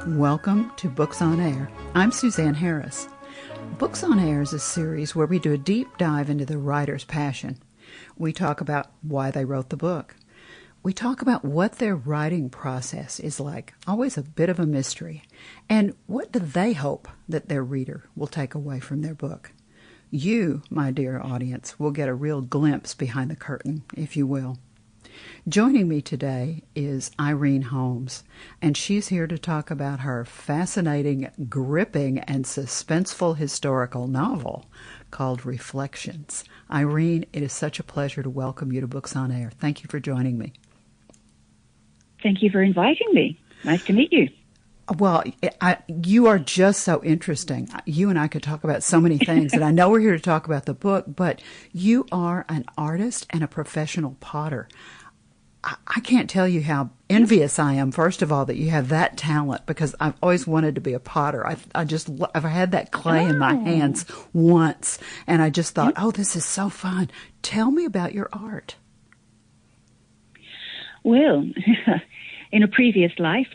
Welcome to Books on Air. I'm Suzanne Harris. Books on Air is a series where we do a deep dive into the writer's passion. We talk about why they wrote the book. We talk about what their writing process is like, always a bit of a mystery. And what do they hope that their reader will take away from their book? You, my dear audience, will get a real glimpse behind the curtain, if you will. Joining me today is Irene Holmes, and she's here to talk about her fascinating, gripping, and suspenseful historical novel called Reflections. Irene, it is such a pleasure to welcome you to Books on Air. Thank you for joining me. Thank you for inviting me. Nice to meet you. Well, you are just so interesting. You and I could talk about so many things, and I know we're here to talk about the book, but you are an artist and a professional potter. I can't tell you how envious I am, first of all, that you have that talent, because I've always wanted to be a potter. I've had that clay in my hands once, and I just thought, oh, this is so fun. Tell me about your art. Well, in a previous life,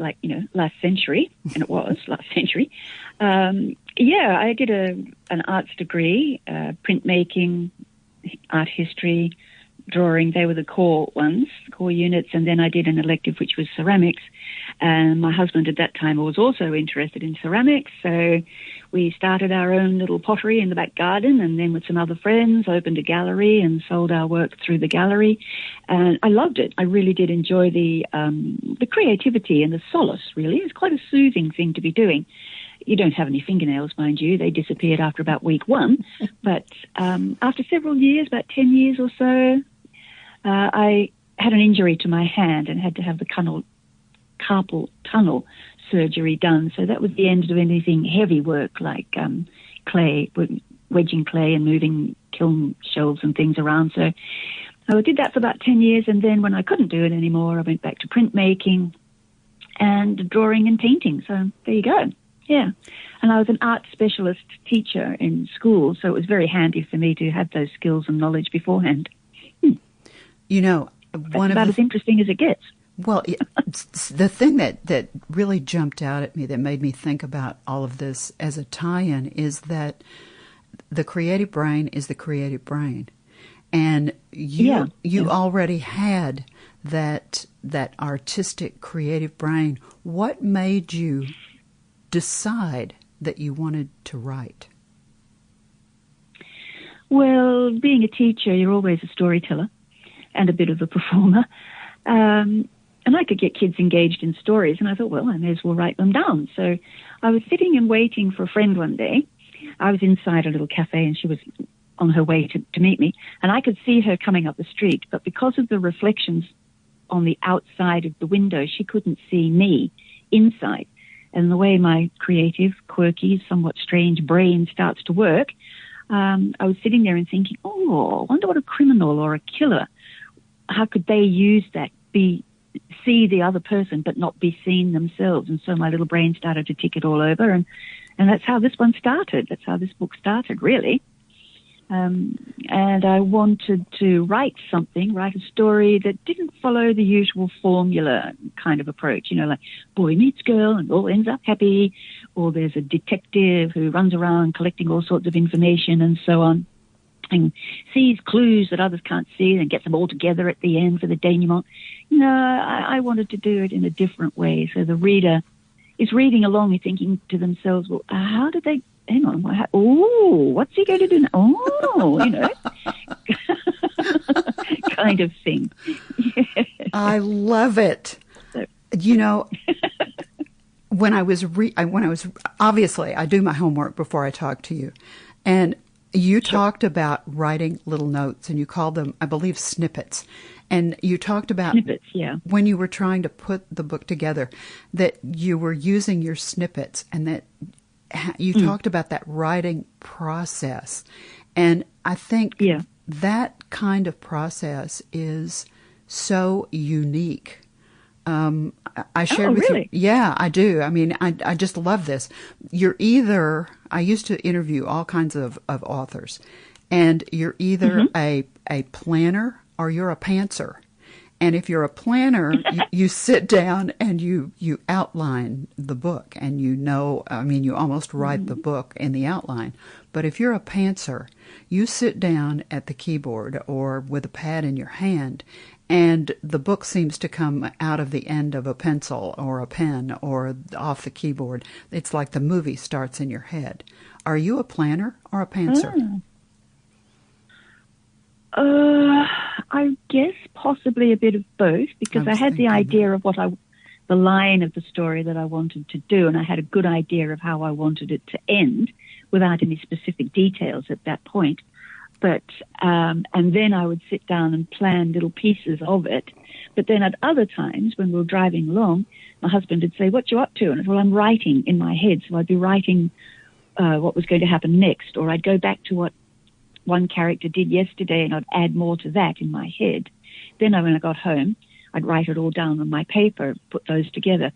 last century, and it was last century, I did an arts degree, printmaking, art history, drawing. They were the core ones, core units, and then I did an elective which was ceramics, and my husband at that time was also interested in ceramics, so we started our own little pottery in the back garden, and then with some other friends opened a gallery and sold our work through the gallery, and I loved it. I really did enjoy the creativity and the solace, really. It's quite a soothing thing to be doing. You don't have any fingernails, mind you. They disappeared after about week one. But after several years, about 10 years or so, I had an injury to my hand and had to have the carpal tunnel surgery done. So that was the end of anything heavy work like clay, wedging clay and moving kiln shelves and things around. So I did that for about 10 years. And then when I couldn't do it anymore, I went back to printmaking and drawing and painting. So there you go. Yeah. And I was an art specialist teacher in school, so it was very handy for me to have those skills and knowledge beforehand. You know, that's about as interesting as it gets. Well, the thing that really jumped out at me, that made me think about all of this as a tie-in, is that the creative brain is the creative brain. And you already had that artistic, creative brain. What made you decide that you wanted to write? Well, being a teacher, you're always a storyteller and a bit of a performer. And I could get kids engaged in stories, and I thought, well, I may as well write them down. So I was sitting and waiting for a friend one day. I was inside a little cafe, and she was on her way to meet me, and I could see her coming up the street, but because of the reflections on the outside of the window, she couldn't see me inside. And the way my creative, quirky, somewhat strange brain starts to work, I was sitting there and thinking, oh, I wonder what a criminal or a killer, how could they use that, see the other person but not be seen themselves? And so my little brain started to tick it all over, and that's how this one started. That's how this book started, really. And I wanted to write a story that didn't follow the usual formula kind of approach, like boy meets girl and all ends up happy, or there's a detective who runs around collecting all sorts of information and so on, and sees clues that others can't see and gets them all together at the end for the denouement. No, I wanted to do it in a different way. So the reader is reading along and thinking to themselves, well, how did they, hang on, what's he going to do now? Oh, kind of thing. Yes. I love it. So. When I was obviously, I do my homework before I talk to you. And you talked about writing little notes, and you called them, I believe, snippets. And you talked about snippets, yeah, when you were trying to put the book together, that you were using your snippets, and that you talked about that writing process. And I think that kind of process is so unique. I shared with you. Yeah, I do. I mean, I just love this. I used to interview all kinds of authors, and you're either a planner or you're a pantser. And if you're a planner, you sit down and you outline the book, and you almost write the book in the outline. But if you're a pantser, you sit down at the keyboard or with a pad in your hand, and the book seems to come out of the end of a pencil or a pen or off the keyboard. It's like the movie starts in your head. Are you a planner or a pantser? I guess possibly a bit of both, because I had the idea of the line of the story that I wanted to do, and I had a good idea of how I wanted it to end without any specific details at that point. But, and then I would sit down and plan little pieces of it. But then at other times when we were driving along, my husband would say, "What you up to?" And I'd say, "Well, I'm writing in my head." So I'd be writing what was going to happen next, or I'd go back to what one character did yesterday and I'd add more to that in my head. Then when I got home, I'd write it all down on my paper, put those together.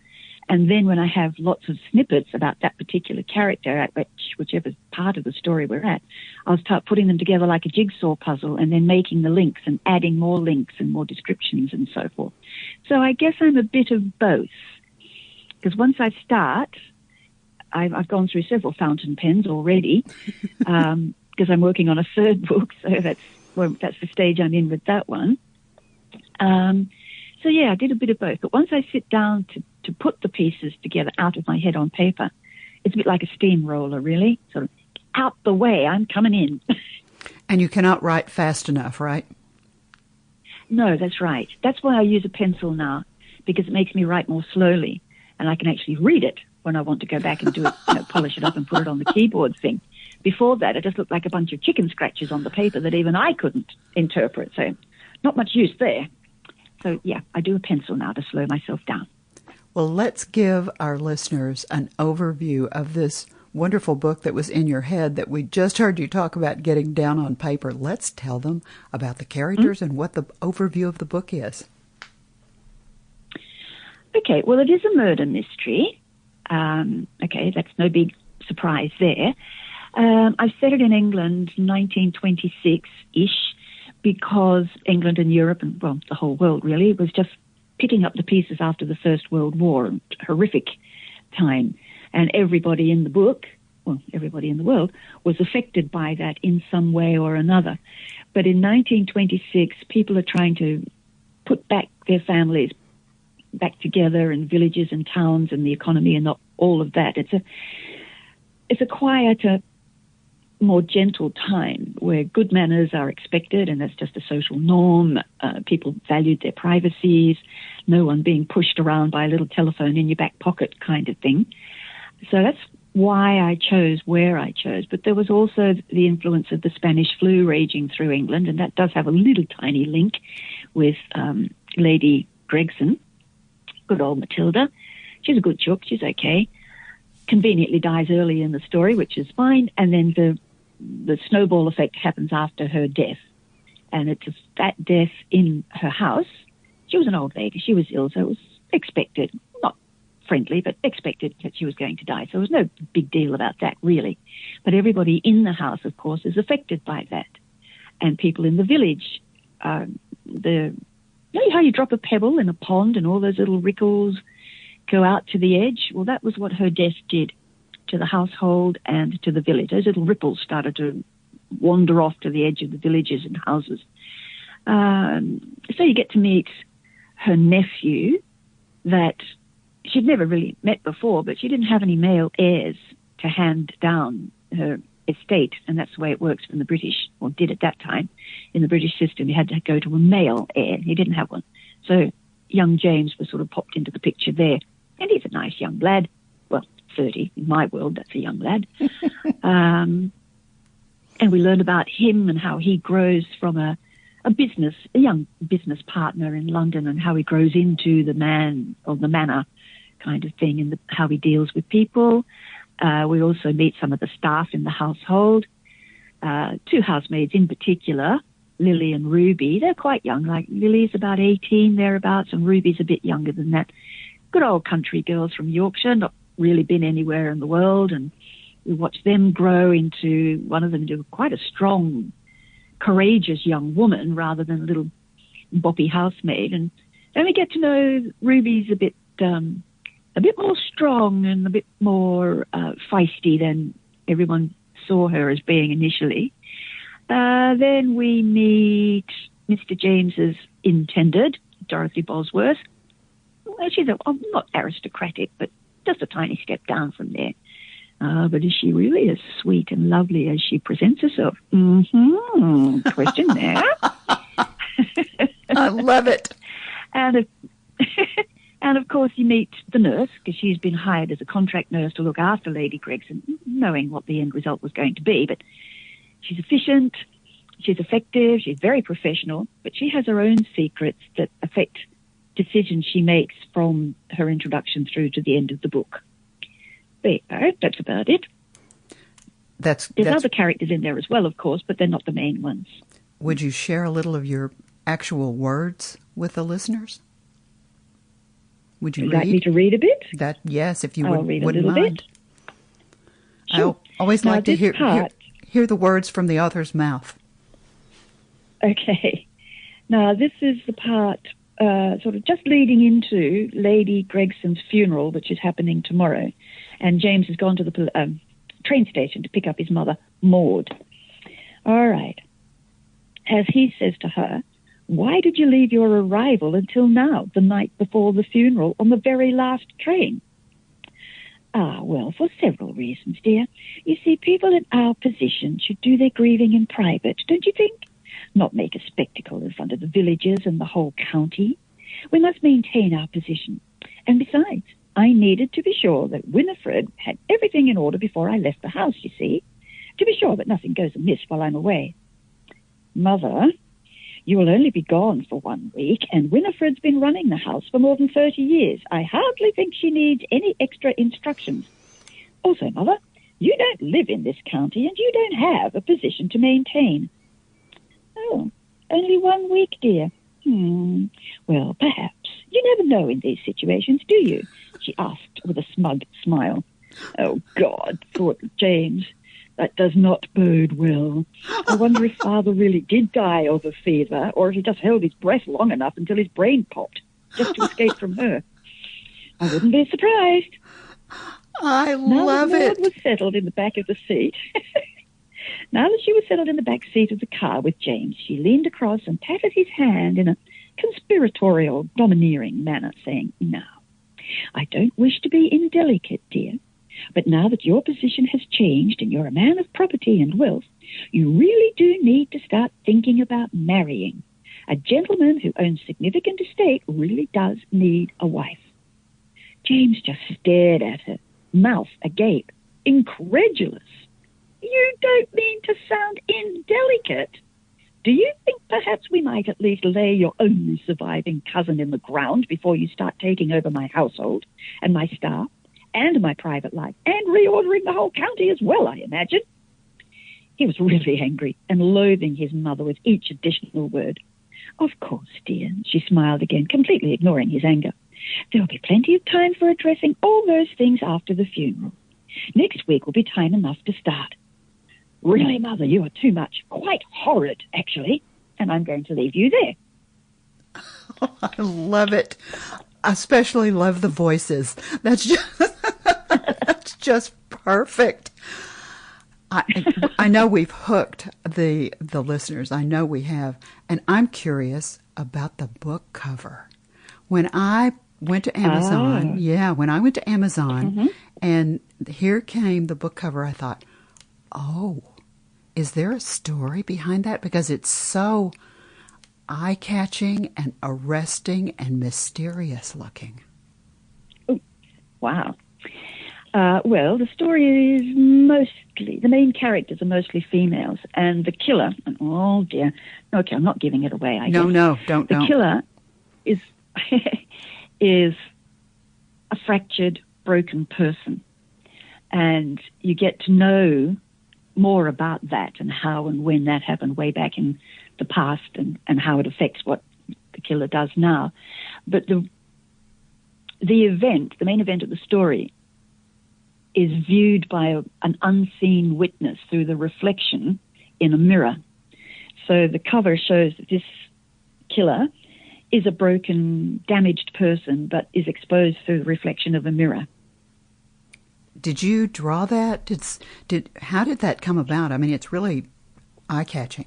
And then when I have lots of snippets about that particular character at whichever part of the story we're at, I'll start putting them together like a jigsaw puzzle and then making the links and adding more links and more descriptions and so forth. So I guess I'm a bit of both, because once I start, I've gone through several fountain pens already, because I'm working on a third book, so that's the stage I'm in with that one. So yeah, I did a bit of both. But once I sit down to put the pieces together out of my head on paper, it's a bit like a steamroller, really. Sort of out the way, I'm coming in. And you cannot write fast enough, right? No, that's right. That's why I use a pencil now, because it makes me write more slowly, and I can actually read it when I want to go back and do it, polish it up and put it on the keyboard thing. Before that, it just looked like a bunch of chicken scratches on the paper that even I couldn't interpret. So not much use there. So, yeah, I do a pencil now to slow myself down. Well, let's give our listeners an overview of this wonderful book that was in your head that we just heard you talk about getting down on paper. Let's tell them about the characters and what the overview of the book is. Okay, well, it is a murder mystery. Okay, that's no big surprise there. I set it in England, 1926-ish, because England and Europe and, well, the whole world really, was just picking up the pieces after the First World War, a horrific time. And everybody in the book, well, everybody in the world, was affected by that in some way or another. But in 1926, people are trying to put back their families back together in villages and towns and the economy and all of that. It's a quieter, more gentle time where good manners are expected, and that's just a social norm. People valued their privacies, no one being pushed around by a little telephone in your back pocket kind of thing. So that's why I chose where I chose. But there was also the influence of the Spanish flu raging through England, and that does have a little tiny link with Lady Gregson, good old Matilda. She's a good chook, she's okay. Conveniently dies early in the story, which is fine, and then the snowball effect happens after her death. And it's that death in her house. She was an old lady, she was ill, so it was expected, not friendly, but expected that she was going to die. So there was no big deal about that, really. But everybody in the house, of course, is affected by that. And people in the village, you know how you drop a pebble in a pond and all those little ripples go out to the edge? Well, that was what her death did to the household and to the village. Those little ripples started to wander off to the edge of the villages and houses. So you get to meet her nephew that she'd never really met before, but she didn't have any male heirs to hand down her estate, and that's the way it works from the British, or did at that time. In the British system, you had to go to a male heir. He didn't have one. So young James was sort of popped into the picture there. And he's a nice young lad. Well, 30. In my world, that's a young lad. And we learn about him and how he grows from a young business partner in London, and how he grows into the man or the manor kind of thing, and how he deals with people. We also meet some of the staff in the household. Two housemaids in particular, Lily and Ruby. They're quite young. Like Lily's about 18 thereabouts, and Ruby's a bit younger than that. Good old country girls from Yorkshire, not really been anywhere in the world, and we watch them grow into, one of them into quite a strong, courageous young woman rather than a little boppy housemaid, and then we get to know Ruby's a bit more strong and a bit more feisty than everyone saw her as being initially. Then we meet Mr. James's intended, Dorothy Bosworth. Well, she's not aristocratic, but just a tiny step down from there. But is she really as sweet and lovely as she presents herself? Question there. I love it. And of course, you meet the nurse, because she's been hired as a contract nurse to look after Lady Gregson, knowing what the end result was going to be. But she's efficient, she's effective, she's very professional, but she has her own secrets that affect decisions she makes from her introduction through to the end of the book. There, that's about it. There's other characters in there as well, of course, but they're not the main ones. Would you share a little of your actual words with the listeners? Would you like me to read a bit? Yes, if you I'll read a wouldn't little mind. Bit. Sure. I always like to hear the words from the author's mouth. Okay. Now, this is the part sort of just leading into Lady Gregson's funeral, which is happening tomorrow. And James has gone to the train station to pick up his mother, Maud. All right. As he says to her, "Why did you leave your arrival until now, the night before the funeral, on the very last train?" Well, for several reasons, dear. You see, people in our position should do their grieving in private, don't you think? Not make a spectacle in front of the villagers and the whole county. We must maintain our position. And besides, I needed to be sure that Winifred had everything in order before I left the house, you see, to be sure that nothing goes amiss while I'm away. Mother, you will only be gone for 1 week, and Winifred's been running the house for more than 30 years. I hardly think she needs any extra instructions. Also, Mother, you don't live in this county, and you don't have a position to maintain. Oh, only 1 week, dear. Well, perhaps. You never know in these situations, do you? She asked with a smug smile. Oh, God, thought James. That does not bode well. I wonder if Father really did die of a fever, or if he just held his breath long enough until his brain popped, just to escape from her. I wouldn't be surprised. I love it. Now that Maud was settled in the back of the seat... Now that she was settled in the back seat of the car with James, she leaned across and patted his hand in a conspiratorial, domineering manner, saying, "Now, I don't wish to be indelicate, dear, but now that your position has changed and you're a man of property and wealth, you really do need to start thinking about marrying. A gentleman who owns significant estate really does need a wife." James just stared at her, mouth agape, incredulous. "You don't mean to sound indelicate. Do you think perhaps we might at least lay your only surviving cousin in the ground before you start taking over my household and my staff and my private life and reordering the whole county as well, I imagine?" He was really angry and loathing his mother with each additional word. "Of course, dear," she smiled again, completely ignoring his anger. "There'll be plenty of time for addressing all those things after the funeral. Next week will be time enough to start. Really, Mother, you are too much. Quite horrid, actually. And I'm going to leave you there." Oh, I love it. I especially love the voices. That's just perfect. I know we've hooked the listeners. I know we have. And I'm curious about the book cover. When I went to Amazon, when I went to Amazon and here came the book cover, I thought, oh, is there a story behind that? Because it's so eye-catching and arresting and mysterious looking. Oh, wow. Well, the story is the main characters are mostly females, and the killer, oh dear, okay, I'm not giving it away, I guess. No, don't. The killer is is a fractured, broken person, and you get to know more about that and how and when that happened way back in the past and how it affects what the killer does now. But the main event of the story is viewed by an unseen witness through the reflection in a mirror. So the cover shows that this killer is a broken, damaged person, but is exposed through the reflection of a mirror. Did you draw that? How did that come about? I mean, it's really eye-catching.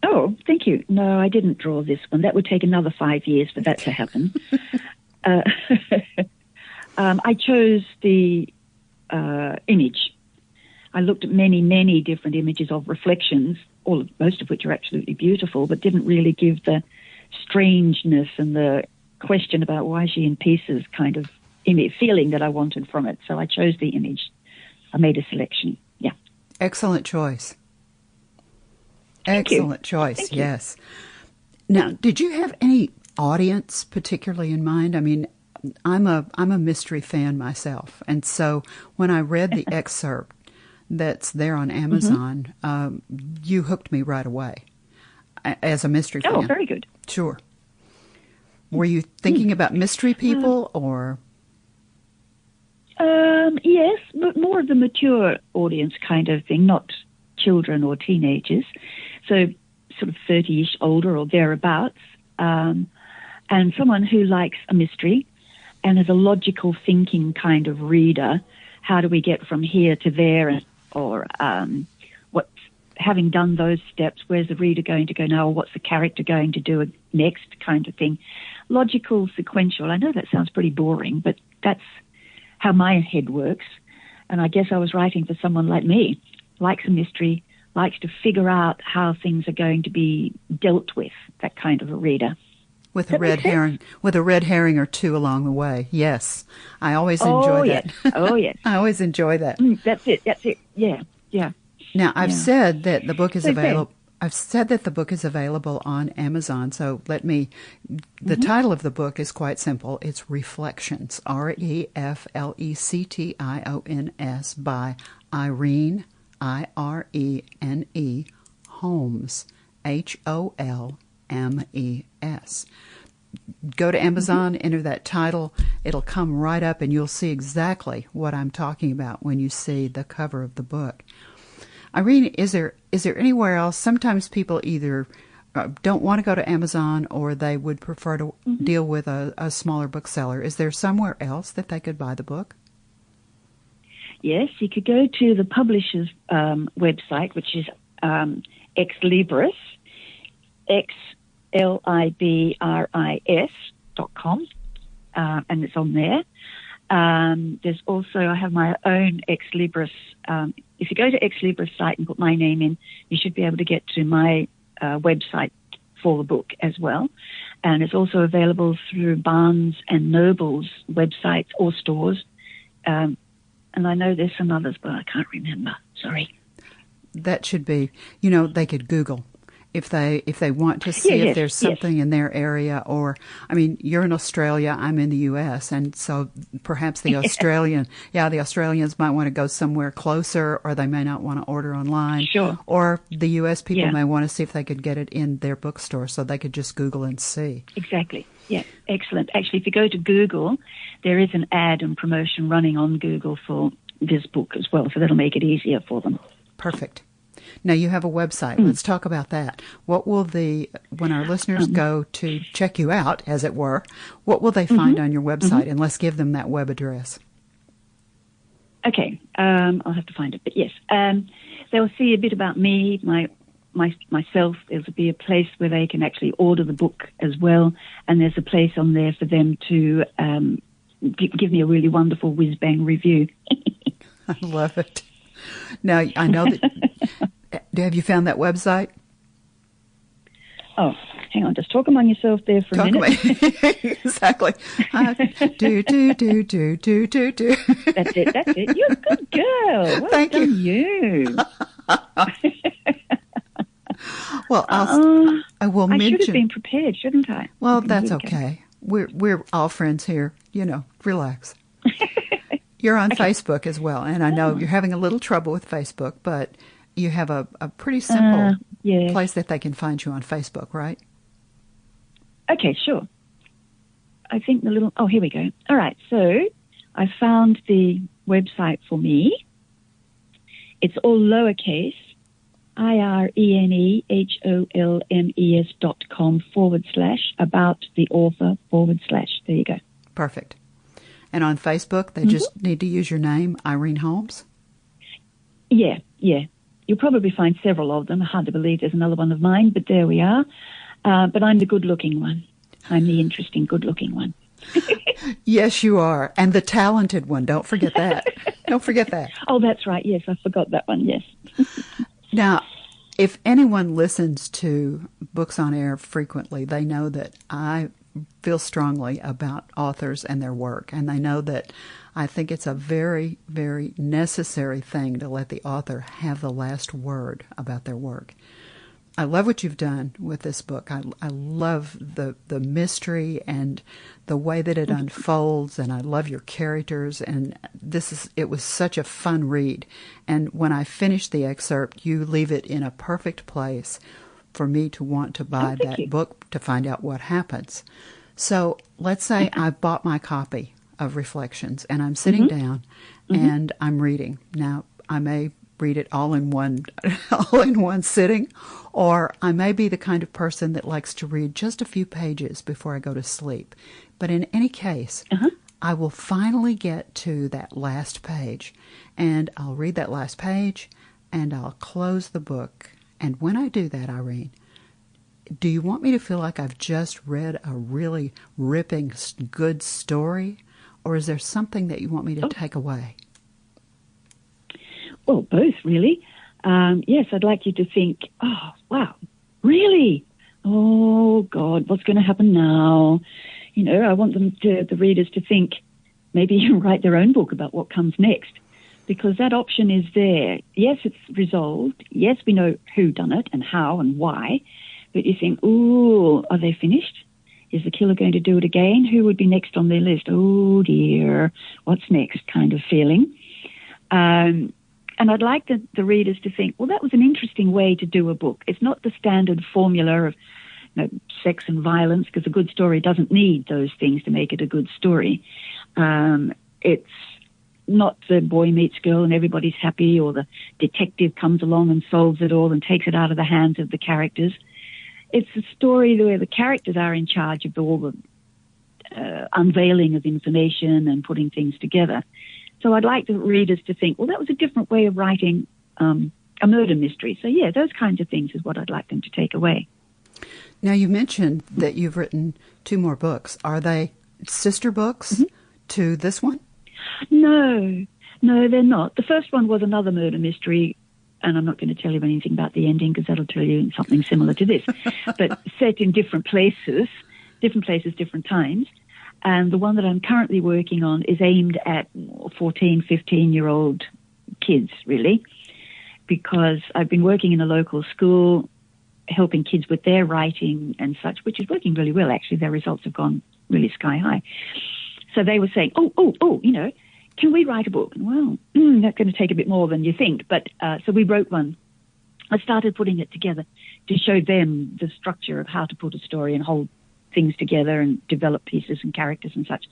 Oh, thank you. No, I didn't draw this one. That would take another 5 years for that to happen. I chose the image. I looked at many, many different images of reflections, most of which are absolutely beautiful, but didn't really give the strangeness and the question about why is she in pieces kind of feeling that I wanted from it. So I chose the image. I made a selection. Yeah. Excellent choice. Thank Excellent you. choice, Thank you. yes. Now, did you have any audience particularly in mind? I mean, I'm a mystery fan myself, and so when I read the excerpt that's there on Amazon, you hooked me right away as a mystery fan. Oh, very good. Sure. Were you thinking about mystery people or? Yes, but more of the mature audience kind of thing, not children or teenagers. So sort of 30-ish older or thereabouts. And someone who likes a mystery and is a logical thinking kind of reader. How do we get from here to there? Or having done those steps, where's the reader going to go now? Or what's the character going to do next kind of thing? Logical, sequential. I know that sounds pretty boring, but that's how my head works. And I guess I was writing for someone like me, likes a mystery, likes to figure out how things are going to be dealt with, that kind of a reader. With a red herring or two along the way. Yes. I always enjoy that. Yes. Oh, yes. I always enjoy that. That's it. Yeah. Now, I've said that the book is available. I've said that the book is available on Amazon. So the title of the book is quite simple. It's Reflections, Reflections by Irene, Irene, Holmes, Holmes. Go to Amazon, enter that title. It'll come right up and you'll see exactly what I'm talking about when you see the cover of the book. Irene, is there anywhere else? Sometimes people either don't want to go to Amazon or they would prefer to deal with a smaller bookseller. Is there somewhere else that they could buy the book? Yes, you could go to the publisher's website, which is Ex Libris, xlibris.com, and it's on there. There's also, I have my own Ex Libris. If you go to Ex Libris site and put my name in, you should be able to get to my website for the book as well. And it's also available through Barnes and Noble's websites or stores. And I know there's some others, but I can't remember. Sorry. That should be, they could Google if they want to see if there's something in their area. Or, I mean, you're in Australia, I'm in the U.S., and so perhaps the Australians might want to go somewhere closer, or they may not want to order online. Sure. Or the U.S. people may want to see if they could get it in their bookstore, so they could just Google and see. Exactly. Yeah, excellent. Actually, if you go to Google, there is an ad and promotion running on Google for this book as well, so that'll make it easier for them. Perfect. Now, you have a website. Let's talk about that. What will when our listeners go to check you out, as it were, what will they find on your website? And let's give them that web address. Okay. I'll have to find it. But yes, they'll see a bit about me, myself. There'll be a place where they can actually order the book as well. And there's a place on there for them to give me a really wonderful whiz-bang review. I love it. Now, I know that... Have you found that website? Oh, hang on. Just talk among yourself there for a minute. Exactly. Do. That's it. You're a good girl. Well Thank done, you. Well, I will mention... I should have been prepared, shouldn't I? Well, that's okay. We're all friends here. Relax. You're on Facebook as well, and I know you're having a little trouble with Facebook, but you have a pretty simple place that they can find you on Facebook, right? Okay, sure. I think here we go. All right, so I found the website for me. It's all lowercase, ireneholmes.com/about the author / there you go. Perfect. And on Facebook, they just need to use your name, Irene Holmes? Yeah. You'll probably find several of them. Hard to believe there's another one of mine, but there we are. But I'm the good-looking one. I'm the interesting, good-looking one. Yes, you are. And the talented one. Don't forget that. Don't forget that. Oh, that's right. Yes, I forgot that one. Yes. Now, if anyone listens to Books on Air frequently, they know that I feel strongly about authors and their work. And they know that I think it's a very, very necessary thing to let the author have the last word about their work. I love what you've done with this book. I love the mystery and the way that it unfolds, and I love your characters. And it was such a fun read. And when I finish the excerpt, you leave it in a perfect place for me to want to buy that book to find out what happens. So let's say I bought my copy of Reflections, and I'm sitting down and I'm reading. Now, I may read it all in one sitting, or I may be the kind of person that likes to read just a few pages before I go to sleep. But in any case, I will finally get to that last page, and I'll read that last page, and I'll close the book. And when I do that, Irene, do you want me to feel like I've just read a really ripping, good story, or is there something that you want me to take away? Well, both, really. Yes, I'd like you to think, oh, wow, really? Oh, God, what's going to happen now? You know, I want the readers to think, maybe write their own book about what comes next, because that option is there. Yes, it's resolved. Yes, we know who done it and how and why, but you think, ooh, are they finished? Is the killer going to do it again? Who would be next on their list? Oh, dear, what's next kind of feeling. And I'd like the readers to think, well, that was an interesting way to do a book. It's not the standard formula of sex and violence, because a good story doesn't need those things to make it a good story. It's not the boy meets girl and everybody's happy, or the detective comes along and solves it all and takes it out of the hands of the characters. It's a story where the characters are in charge of all the unveiling of information and putting things together. So I'd like the readers to think, well, that was a different way of writing a murder mystery. So, yeah, those kinds of things is what I'd like them to take away. Now, you mentioned that you've written 2 more books. Are they sister books to this one? No, they're not. The first one was another murder mystery, and I'm not going to tell you anything about the ending because that'll tell you something similar to this, but set in different places, different times. And the one that I'm currently working on is aimed at 14, 15-year-old kids, really, because I've been working in a local school, helping kids with their writing and such, which is working really well, actually. Their results have gone really sky high. So they were saying, can we write a book? And, well, that's going to take a bit more than you think. But so we wrote one. I started putting it together to show them the structure of how to put a story and hold things together and develop pieces and characters and such.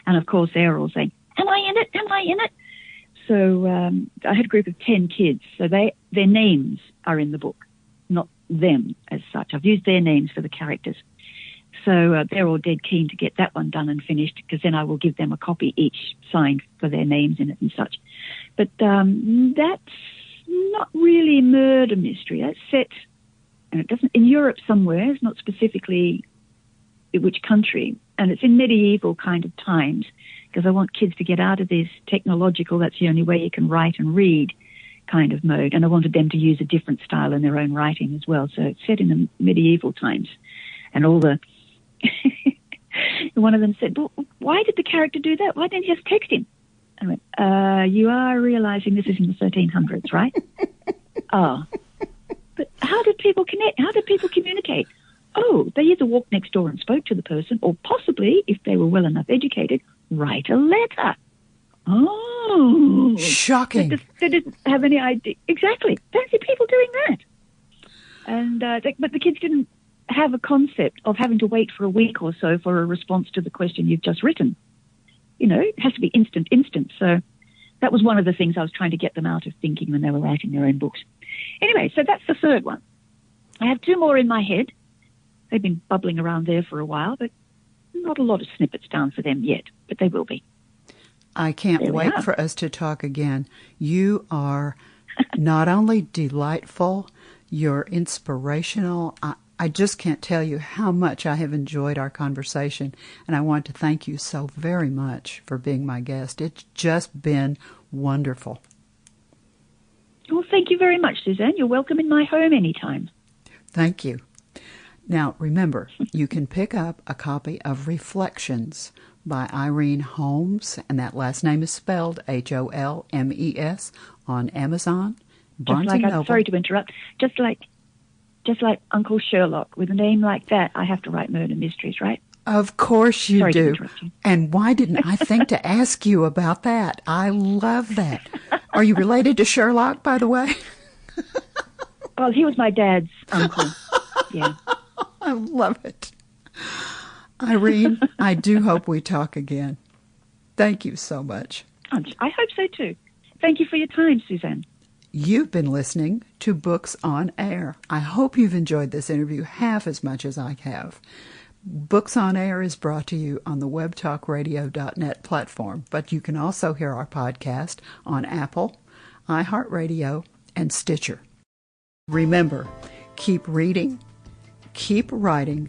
And, of course, they're all saying, am I in it? Am I in it? So I had a group of 10 kids. So their names are in the book, not them as such. I've used their names for the characters. So they're all dead keen to get that one done and finished, because then I will give them a copy each signed for their names in it and such. But that's not really murder mystery. That's set, and it doesn't, in Europe somewhere, it's not specifically which country, and it's in medieval kind of times, because I want kids to get out of this technological, that's the only way you can write and read kind of mode, and I wanted them to use a different style in their own writing as well. So it's set in the medieval times, and all the one of them said, well, why did the character do that? Why didn't you just text him? I went, you are realizing this is in the 1300s, right? Oh, but how did people connect? How did people communicate? Oh, they either walked next door and spoke to the person, or possibly, if they were well enough educated, write a letter. Oh, shocking! They didn't have any idea. Exactly, fancy people doing that. And but the kids didn't have a concept of having to wait for a week or so for a response to the question you've just written. You know, it has to be instant. So that was one of the things I was trying to get them out of thinking when they were writing their own books. Anyway, so that's the third one. I have 2 more in my head. They've been bubbling around there for a while, but not a lot of snippets down for them yet, but they will be. I can't wait for us to talk again. You are not only delightful, you're inspirational. I just can't tell you how much I have enjoyed our conversation, and I want to thank you so very much for being my guest. It's just been wonderful. Well, thank you very much, Suzanne. You're welcome in my home anytime. Thank you. Now, remember, you can pick up a copy of Reflections by Irene Holmes, and that last name is spelled Holmes, on Amazon, Barnes & Noble. I'm sorry to interrupt. Just like Uncle Sherlock, with a name like that, I have to write murder mysteries, right? Of course you Sorry do. to interrupt you. And why didn't I think to ask you about that? I love that. Are you related to Sherlock, by the way? Well, he was my dad's uncle. Yeah. I love it. Irene, I do hope we talk again. Thank you so much. I hope so too. Thank you for your time, Suzanne. You've been listening to Books on Air. I hope you've enjoyed this interview half as much as I have. Books on Air is brought to you on the webtalkradio.net platform, but you can also hear our podcast on Apple, iHeartRadio, and Stitcher. Remember, keep reading, keep writing,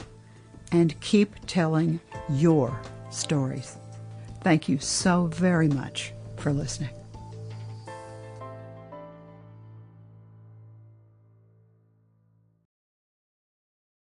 and keep telling your stories. Thank you so very much for listening.